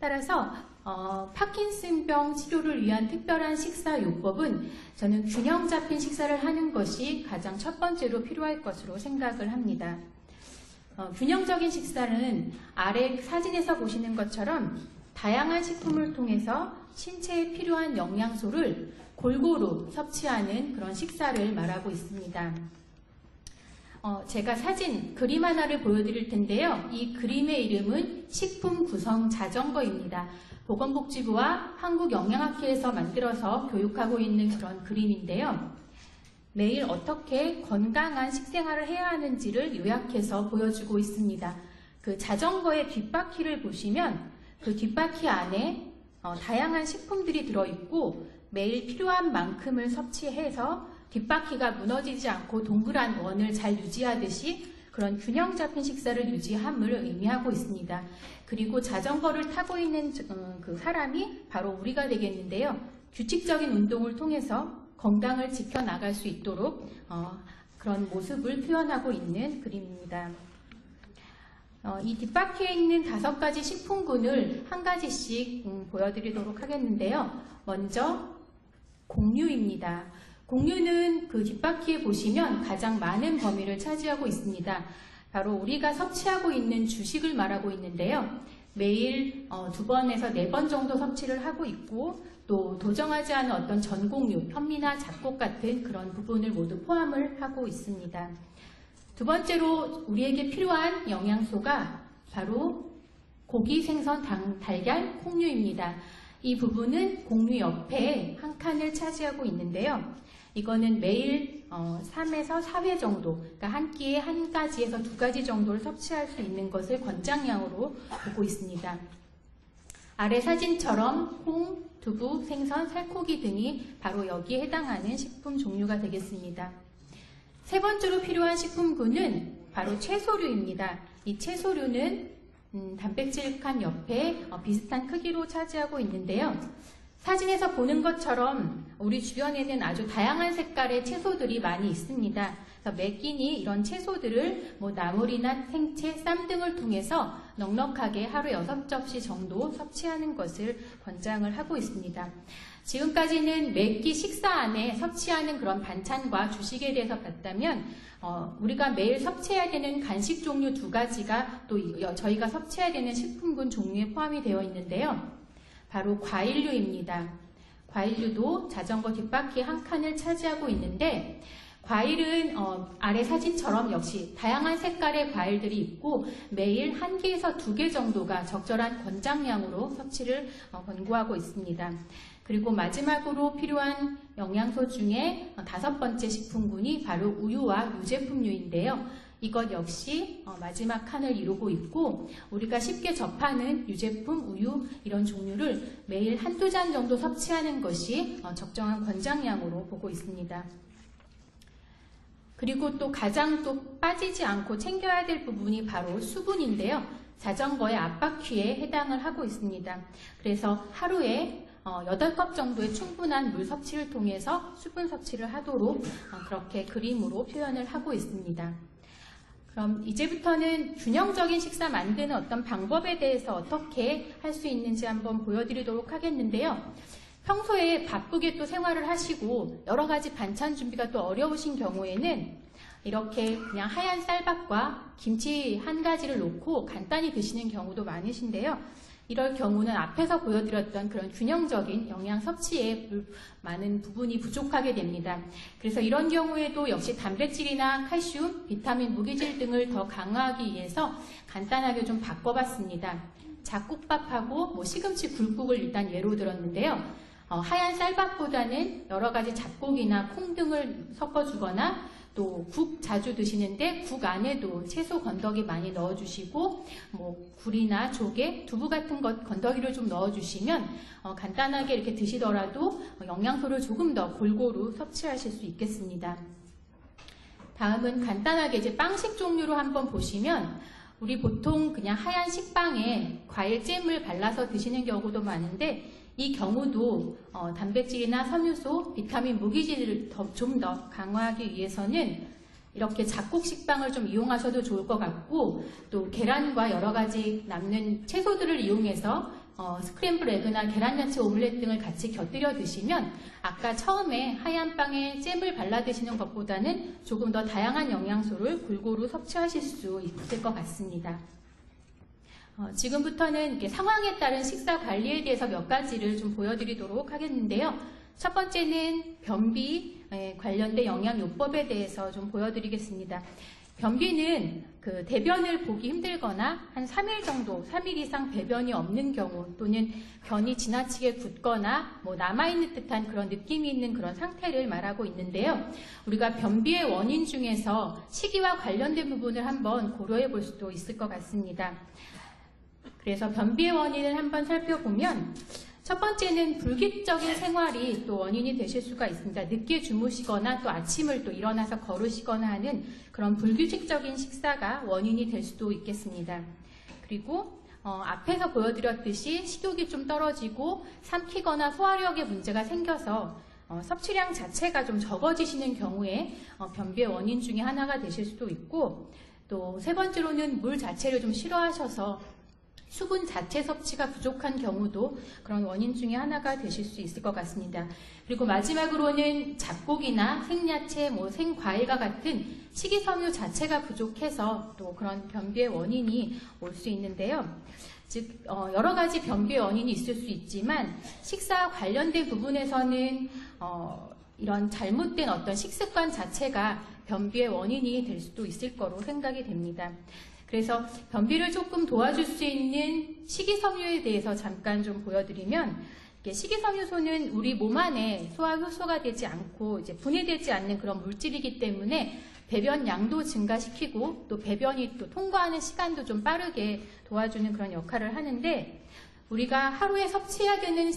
따라서 파킨슨병 치료를 위한 특별한 식사 요법은 저는 균형 잡힌 식사를 하는 것이 가장 첫 번째로 필요할 것으로 생각을 합니다. 균형적인 식사는 아래 사진에서 보시는 것처럼 다양한 식품을 통해서 신체에 필요한 영양소를 골고루 섭취하는 그런 식사를 말하고 있습니다. 제가 그림 하나를 보여드릴 텐데요. 이 그림의 이름은 식품 구성 자전거입니다. 보건복지부와 한국영양학회에서 만들어서 교육하고 있는 그런 그림인데요. 매일 어떻게 건강한 식생활을 해야 하는지를 요약해서 보여주고 있습니다. 그 자전거의 뒷바퀴를 보시면 그 뒷바퀴 안에 다양한 식품들이 들어있고 매일 필요한 만큼을 섭취해서 뒷바퀴가 무너지지 않고 동그란 원을 잘 유지하듯이 그런 균형 잡힌 식사를 유지함을 의미하고 있습니다. 그리고 자전거를 타고 있는 그 사람이 바로 우리가 되겠는데요. 규칙적인 운동을 통해서 건강을 지켜나갈 수 있도록 그런 모습을 표현하고 있는 그림입니다. 이 뒷바퀴에 있는 5가지 식품군을 한 가지씩 보여드리도록 하겠는데요. 먼저 곡류입니다. 곡류는 그 뒷바퀴에 보시면 가장 많은 범위를 차지하고 있습니다. 바로 우리가 섭취하고 있는 주식을 말하고 있는데요. 매일 2번에서 4번 정도 섭취를 하고 있고 또 도정하지 않은 어떤 전곡류, 현미나 잡곡 같은 그런 부분을 모두 포함을 하고 있습니다. 두 번째로 우리에게 필요한 영양소가 바로 고기, 생선, 달걀, 콩류입니다. 이 부분은 곡류 옆에 한 칸을 차지하고 있는데요. 이거는 매일 3에서 4회 정도, 그러니까 한 끼에 1가지에서 2가지 정도를 섭취할 수 있는 것을 권장량으로 보고 있습니다. 아래 사진처럼 콩, 두부, 생선, 살코기 등이 바로 여기에 해당하는 식품 종류가 되겠습니다. 세 번째로 필요한 식품군은 바로 채소류입니다. 이 채소류는 단백질 칸 옆에 비슷한 크기로 차지하고 있는데요. 사진에서 보는 것처럼 우리 주변에는 아주 다양한 색깔의 채소들이 많이 있습니다. 그래서 매 끼니 이런 채소들을 나물이나 생채, 쌈 등을 통해서 넉넉하게 하루 6접시 정도 섭취하는 것을 권장을 하고 있습니다. 지금까지는 매 끼 식사 안에 섭취하는 그런 반찬과 주식에 대해서 봤다면 우리가 매일 섭취해야 되는 간식 종류 2가지가 또 저희가 섭취해야 되는 식품군 종류에 포함이 되어 있는데요. 바로 과일류입니다. 과일류도 자전거 뒷바퀴 한 칸을 차지하고 있는데 과일은 아래 사진처럼 역시 다양한 색깔의 과일들이 있고 매일 1개에서 2개 정도가 적절한 권장량으로 섭취를 권고하고 있습니다. 그리고 마지막으로 필요한 영양소 중에 5번째 식품군이 바로 우유와 유제품류인데요. 이것 역시 마지막 칸을 이루고 있고 우리가 쉽게 접하는 유제품, 우유 이런 종류를 매일 1~2잔 정도 섭취하는 것이 적정한 권장량으로 보고 있습니다. 그리고 또 가장 또 빠지지 않고 챙겨야 될 부분이 바로 수분인데요. 자전거의 앞바퀴에 해당을 하고 있습니다. 그래서 하루에 8컵 정도의 충분한 물 섭취를 통해서 수분 섭취를 하도록 그렇게 그림으로 표현을 하고 있습니다. 그럼 이제부터는 균형적인 식사 만드는 어떤 방법에 대해서 어떻게 할 수 있는지 한번 보여드리도록 하겠는데요. 평소에 바쁘게 또 생활을 하시고 여러 가지 반찬 준비가 또 어려우신 경우에는 이렇게 그냥 하얀 쌀밥과 김치 1가지를 놓고 간단히 드시는 경우도 많으신데요. 이럴 경우는 앞에서 보여드렸던 그런 균형적인 영양 섭취에 많은 부분이 부족하게 됩니다. 그래서 이런 경우에도 역시 단백질이나 칼슘, 비타민, 무기질 등을 더 강화하기 위해서 간단하게 좀 바꿔봤습니다. 잡곡밥하고 시금치 굴국을 일단 예로 들었는데요. 하얀 쌀밥보다는 여러 가지 잡곡이나 콩 등을 섞어주거나 또 국 자주 드시는데 국 안에도 채소 건더기 많이 넣어주시고 굴이나 조개, 두부 같은 것 건더기를 좀 넣어주시면 간단하게 이렇게 드시더라도 영양소를 조금 더 골고루 섭취하실 수 있겠습니다. 다음은 간단하게 이제 빵식 종류로 한번 보시면 우리 보통 그냥 하얀 식빵에 과일잼을 발라서 드시는 경우도 많은데 이 경우도 단백질이나 섬유소, 비타민, 무기질을 좀 더 강화하기 위해서는 이렇게 잡곡 식빵을 좀 이용하셔도 좋을 것 같고 또 계란과 여러 가지 남는 채소들을 이용해서 스크램블 에그나 계란야채 오믈렛 등을 같이 곁들여 드시면 아까 처음에 하얀 빵에 잼을 발라 드시는 것보다는 조금 더 다양한 영양소를 골고루 섭취하실 수 있을 것 같습니다. 지금부터는 이렇게 상황에 따른 식사 관리에 대해서 몇 가지를 좀 보여드리도록 하겠는데요. 첫 번째는 변비 관련된 영양요법에 대해서 좀 보여드리겠습니다. 변비는 그 대변을 보기 힘들거나 한 3일 정도, 3일 이상 배변이 없는 경우 또는 변이 지나치게 굳거나 뭐 남아있는 듯한 그런 느낌이 있는 그런 상태를 말하고 있는데요. 우리가 변비의 원인 중에서 식이와 관련된 부분을 한번 고려해 볼 수도 있을 것 같습니다. 그래서 변비의 원인을 한번 살펴보면 첫 번째는 불규칙적인 생활이 또 원인이 되실 수가 있습니다. 늦게 주무시거나 또 아침을 또 일어나서 걸으시거나 하는 그런 불규칙적인 식사가 원인이 될 수도 있겠습니다. 그리고 앞에서 보여드렸듯이 식욕이 좀 떨어지고 삼키거나 소화력에 문제가 생겨서 섭취량 자체가 좀 적어지시는 경우에 변비의 원인 중에 하나가 되실 수도 있고, 또 세 번째로는 물 자체를 좀 싫어하셔서 수분 자체 섭취가 부족한 경우도 그런 원인 중에 하나가 되실 수 있을 것 같습니다. 그리고 마지막으로는 잡곡이나 생야채, 생과일과 같은 식이섬유 자체가 부족해서 또 그런 변비의 원인이 올 수 있는데요. 즉 여러 가지 변비의 원인이 있을 수 있지만 식사와 관련된 부분에서는 이런 잘못된 어떤 식습관 자체가 변비의 원인이 될 수도 있을 거로 생각이 됩니다. 그래서 변비를 조금 도와줄 수 있는 식이섬유에 대해서 잠깐 좀 보여드리면, 식이섬유소는 우리 몸 안에 소화 효소가 되지 않고 이제 분해되지 않는 그런 물질이기 때문에 배변 양도 증가시키고 또 배변이 또 통과하는 시간도 좀 빠르게 도와주는 그런 역할을 하는데, 우리가 하루에 섭취해야 되는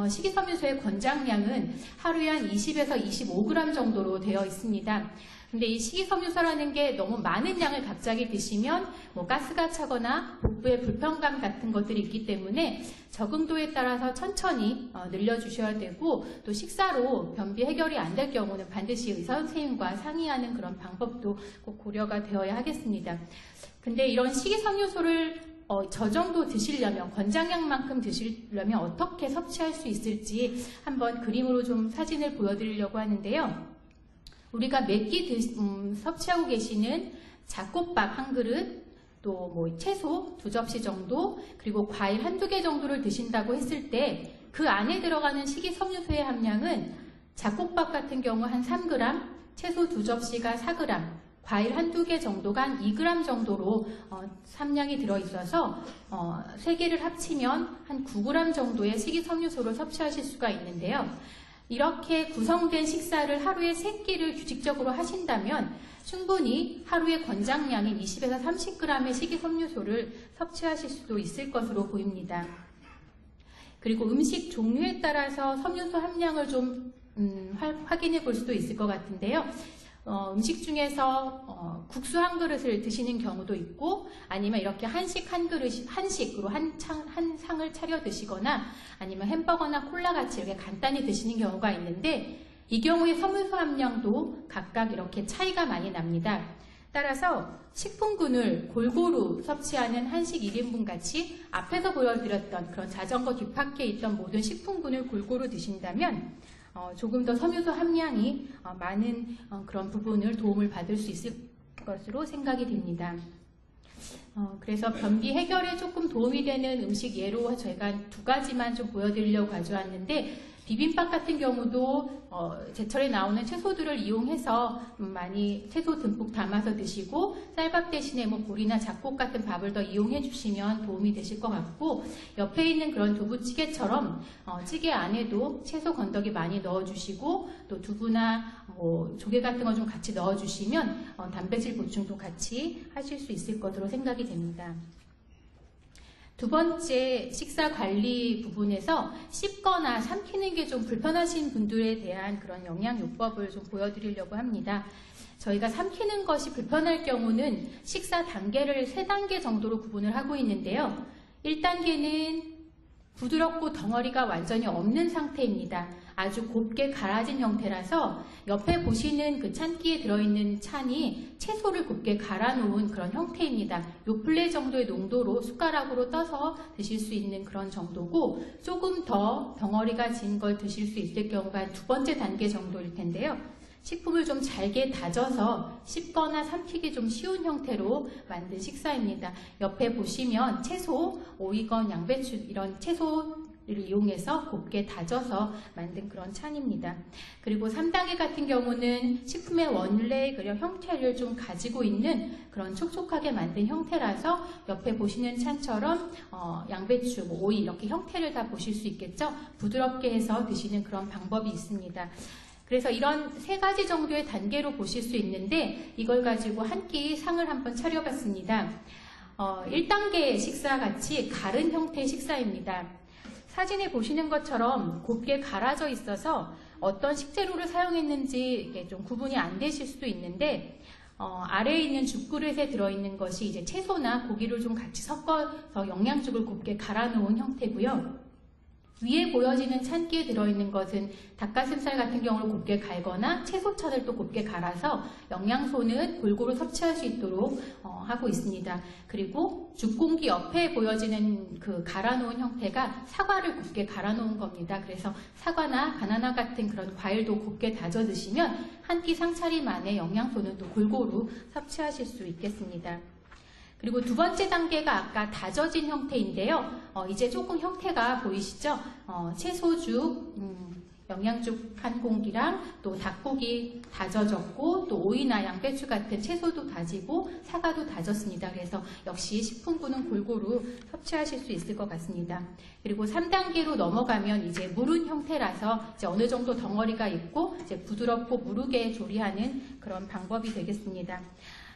식이섬유소의 권장량은 하루에 한 20에서 25g 정도로 되어 있습니다. 근데 이 식이섬유소라는 게 너무 많은 양을 갑자기 드시면 가스가 차거나 복부에 불편감 같은 것들이 있기 때문에 적응도에 따라서 천천히 늘려주셔야 되고, 또 식사로 변비 해결이 안 될 경우는 반드시 의사 선생님과 상의하는 그런 방법도 꼭 고려가 되어야 하겠습니다. 근데 이런 식이섬유소를 저 정도 드시려면, 권장량만큼 드시려면 어떻게 섭취할 수 있을지 한번 그림으로 좀 사진을 보여드리려고 하는데요. 우리가 매끼 섭취하고 계시는 잡곡밥 한 그릇, 또 채소 2접시 정도, 그리고 과일 한두 개 정도를 드신다고 했을 때 그 안에 들어가는 식이섬유소의 함량은 잡곡밥 같은 경우 한 3g, 채소 2접시가 4g, 과일 한두 개 정도가 한 2g 정도로 함량이 들어있어서 3개를 합치면 한 9g 정도의 식이섬유소를 섭취하실 수가 있는데요. 이렇게 구성된 식사를 하루에 3끼를 규칙적으로 하신다면 충분히 하루에 권장량인 20에서 30g의 식이섬유소를 섭취하실 수도 있을 것으로 보입니다. 그리고 음식 종류에 따라서 섬유소 함량을 좀 확인해 볼 수도 있을 것 같은데요. 음식 중에서 국수 한 그릇을 드시는 경우도 있고, 아니면 이렇게 한식으로 한 상을 차려 드시거나, 아니면 햄버거나 콜라 같이 이렇게 간단히 드시는 경우가 있는데, 이 경우에 섬유소 함량도 각각 이렇게 차이가 많이 납니다. 따라서 식품군을 골고루 섭취하는 한식 1인분 같이 앞에서 보여드렸던 그런 자전거 뒷바퀴에 있던 모든 식품군을 골고루 드신다면 조금 더 섬유소 함량이 많은 그런 부분을 도움을 받을 수 있을 것으로 생각이 됩니다. 그래서 변비 해결에 조금 도움이 되는 음식 예로 저희가 2가지만 좀 보여드리려고 가져왔는데, 비빔밥 같은 경우도 제철에 나오는 채소들을 이용해서 많이 채소 듬뿍 담아서 드시고, 쌀밥 대신에 보리나 잡곡 같은 밥을 더 이용해 주시면 도움이 되실 것 같고, 옆에 있는 그런 두부찌개처럼 찌개 안에도 채소 건더기 많이 넣어주시고, 또 두부나 조개 같은 거 좀 같이 넣어주시면 단백질 보충도 같이 하실 수 있을 것으로 생각이 됩니다. 두 번째, 식사 관리 부분에서 씹거나 삼키는 게 좀 불편하신 분들에 대한 그런 영양요법을 좀 보여드리려고 합니다. 저희가 삼키는 것이 불편할 경우는 식사 단계를 3단계 정도로 구분을 하고 있는데요. 1단계는 부드럽고 덩어리가 완전히 없는 상태입니다. 아주 곱게 갈아진 형태라서 옆에 보시는 그 찬기에 들어있는 찬이 채소를 곱게 갈아 놓은 그런 형태입니다. 요플레 정도의 농도로 숟가락으로 떠서 드실 수 있는 그런 정도고, 조금 더 덩어리가 진 걸 드실 수 있을 경우가 두 번째 단계 정도일 텐데요. 식품을 좀 잘게 다져서 씹거나 삼키기 좀 쉬운 형태로 만든 식사입니다. 옆에 보시면 채소, 오이건, 양배추 이런 채소를 이용해서 곱게 다져서 만든 그런 찬입니다. 그리고 3단계 같은 경우는 식품의 원래 그런 형태를 좀 가지고 있는 그런 촉촉하게 만든 형태라서 옆에 보시는 찬처럼 양배추, 오이 이렇게 형태를 다 보실 수 있겠죠? 부드럽게 해서 드시는 그런 방법이 있습니다. 그래서 이런 세 가지 정도의 단계로 보실 수 있는데, 이걸 가지고 한 끼 상을 한번 차려봤습니다. 1단계 식사 같이 가른 형태의 식사입니다. 사진에 보시는 것처럼 곱게 갈아져 있어서 어떤 식재료를 사용했는지 이게 좀 구분이 안 되실 수도 있는데, 아래에 있는 죽그릇에 들어있는 것이 이제 채소나 고기를 좀 같이 섞어서 영양죽을 곱게 갈아 놓은 형태고요. 위에 보여지는 찬기에 들어있는 것은 닭가슴살 같은 경우를 곱게 갈거나 채소천을 또 곱게 갈아서 영양소는 골고루 섭취할 수 있도록 하고 있습니다. 그리고 죽공기 옆에 보여지는 그 갈아놓은 형태가 사과를 곱게 갈아놓은 겁니다. 그래서 사과나 바나나 같은 그런 과일도 곱게 다져 드시면 한 끼 상차림 안에 영양소는 또 골고루 섭취하실 수 있겠습니다. 그리고 두 번째 단계가 아까 다져진 형태인데요. 이제 조금 형태가 보이시죠? 채소죽, 영양죽 한 공기랑 또 닭고기 다져졌고, 또 오이나 양배추 같은 채소도 다지고 사과도 다졌습니다. 그래서 역시 식품군은 골고루 섭취하실 수 있을 것 같습니다. 그리고 3단계로 넘어가면 이제 무른 형태라서 이제 어느 정도 덩어리가 있고 이제 부드럽고 무르게 조리하는 그런 방법이 되겠습니다.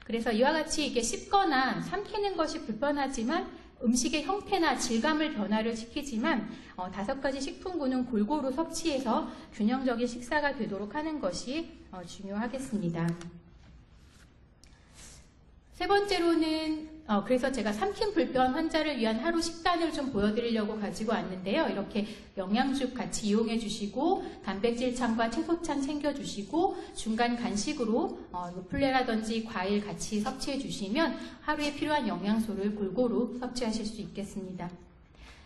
그래서 이와 같이 이게 씹거나 삼키는 것이 불편하지만 음식의 형태나 질감을 변화를 시키지만 5가지 식품군은 골고루 섭취해서 균형적인 식사가 되도록 하는 것이 중요하겠습니다. 세 번째로는 그래서 제가 삼킴 불편 환자를 위한 하루 식단을 좀 보여드리려고 가지고 왔는데요. 이렇게 영양죽 같이 이용해 주시고, 단백질찬과 채소찬 챙겨 주시고, 중간 간식으로 요플레라든지 과일 같이 섭취해 주시면 하루에 필요한 영양소를 골고루 섭취하실 수 있겠습니다.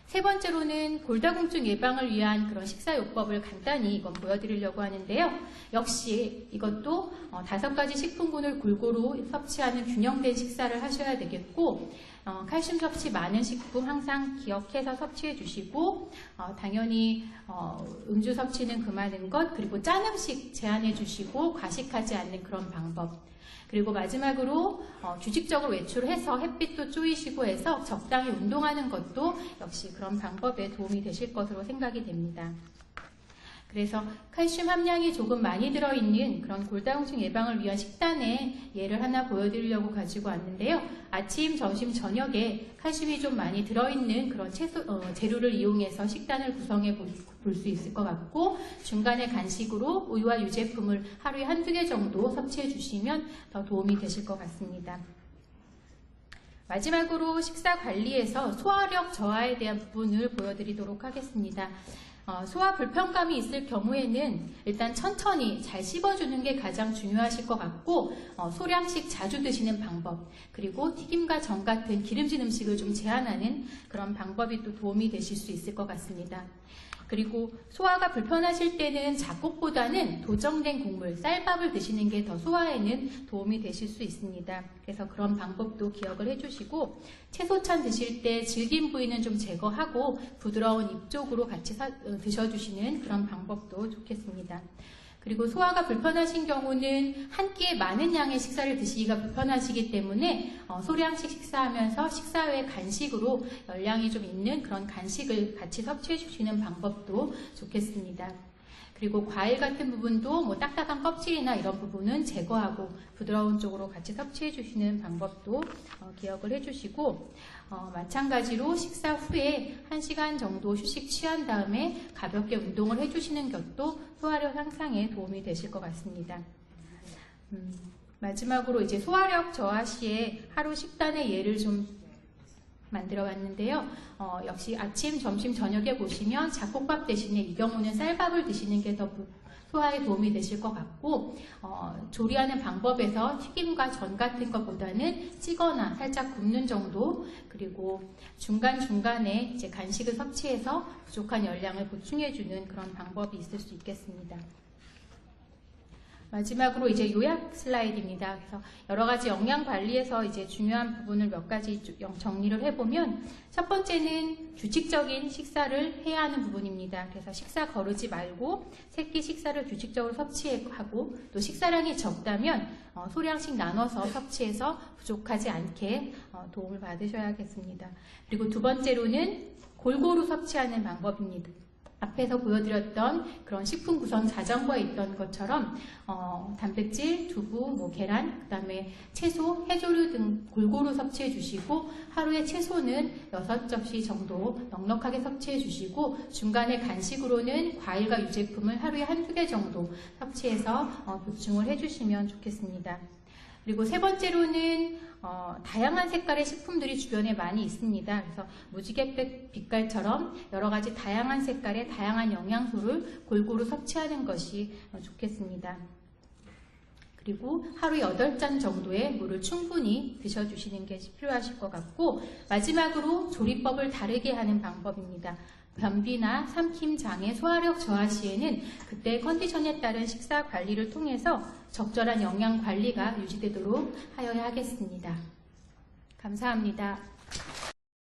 세 번째로는 골다공증 예방을 위한 그런 식사요법을 간단히 이건 보여드리려고 하는데요. 역시 이것도 5가지 식품군을 골고루 섭취하는 균형된 식사를 하셔야 되겠고, 칼슘 섭취 많은 식품 항상 기억해서 섭취해 주시고, 당연히 음주 섭취는 금하는 것, 그리고 짠 음식 제한해 주시고 과식하지 않는 그런 방법, 그리고 마지막으로 규칙적으로 외출해서 햇빛도 쪼이시고 해서 적당히 운동하는 것도 역시 그런 방법에 도움이 되실 것으로 생각이 됩니다. 그래서 칼슘 함량이 조금 많이 들어있는 그런 골다공증 예방을 위한 식단의 예를 하나 보여드리려고 가지고 왔는데요. 아침, 점심, 저녁에 칼슘이 좀 많이 들어있는 그런 재료를 이용해서 식단을 구성해 볼 수 있을 것 같고, 중간에 간식으로 우유와 유제품을 하루에 1~2개 정도 섭취해 주시면 더 도움이 되실 것 같습니다. 마지막으로 식사 관리에서 소화력 저하에 대한 부분을 보여드리도록 하겠습니다. 소화 불편감이 있을 경우에는 일단 천천히 잘 씹어주는 게 가장 중요하실 것 같고, 소량씩 자주 드시는 방법, 그리고 튀김과 전 같은 기름진 음식을 좀 제한하는 그런 방법이 또 도움이 되실 수 있을 것 같습니다. 그리고 소화가 불편하실 때는 잡곡보다는 도정된 곡물, 쌀밥을 드시는 게 더 소화에는 도움이 되실 수 있습니다. 그래서 그런 방법도 기억을 해주시고, 채소찬 드실 때 질긴 부위는 좀 제거하고 부드러운 입 쪽으로 같이 드셔주시는 그런 방법도 좋겠습니다. 그리고 소화가 불편하신 경우는 한 끼에 많은 양의 식사를 드시기가 불편하시기 때문에 소량씩 식사하면서 식사 후에 간식으로 열량이 좀 있는 그런 간식을 같이 섭취해 주시는 방법도 좋겠습니다. 그리고 과일 같은 부분도 뭐 딱딱한 껍질이나 이런 부분은 제거하고 부드러운 쪽으로 같이 섭취해 주시는 방법도 기억을 해주시고, 마찬가지로 식사 후에 1시간 정도 휴식 취한 다음에 가볍게 운동을 해주시는 것도 소화력 향상에 도움이 되실 것 같습니다. 마지막으로 이제 소화력 저하 시에 하루 식단의 예를 좀 만들어 왔는데요. 역시 아침, 점심, 저녁에 보시면 잡곡밥 대신에 이 경우는 쌀밥을 드시는 게 더 소화에 도움이 되실 것 같고, 조리하는 방법에서 튀김과 전 같은 것보다는 찌거나 살짝 굽는 정도, 그리고 중간중간에 이제 간식을 섭취해서 부족한 열량을 보충해주는 그런 방법이 있을 수 있겠습니다. 마지막으로 이제 요약 슬라이드입니다. 그래서 여러 가지 영양 관리에서 이제 중요한 부분을 몇 가지 정리를 해보면, 첫 번째는 규칙적인 식사를 해야 하는 부분입니다. 그래서 식사 거르지 말고 새끼 식사를 규칙적으로 섭취하고, 또 식사량이 적다면 소량씩 나눠서 섭취해서 부족하지 않게 도움을 받으셔야겠습니다. 그리고 두 번째로는 골고루 섭취하는 방법입니다. 앞에서 보여드렸던 그런 식품 구성 자전거에 있던 것처럼 단백질, 두부, 계란, 그 다음에 채소, 해조류 등 골고루 섭취해 주시고, 하루에 채소는 6접시 정도 넉넉하게 섭취해 주시고, 중간에 간식으로는 과일과 유제품을 하루에 한두 개 정도 섭취해서 보충을 해주시면 좋겠습니다. 그리고 세 번째로는 다양한 색깔의 식품들이 주변에 많이 있습니다. 그래서 무지갯빛 빛깔처럼 여러 가지 다양한 색깔의 다양한 영양소를 골고루 섭취하는 것이 좋겠습니다. 그리고 하루 8잔 정도의 물을 충분히 드셔주시는 게 필요하실 것 같고, 마지막으로 조리법을 다르게 하는 방법입니다. 변비나 삼킴 장애, 소화력 저하 시에는 그때 컨디션에 따른 식사 관리를 통해서 적절한 영양 관리가 유지되도록 하여야 하겠습니다. 감사합니다.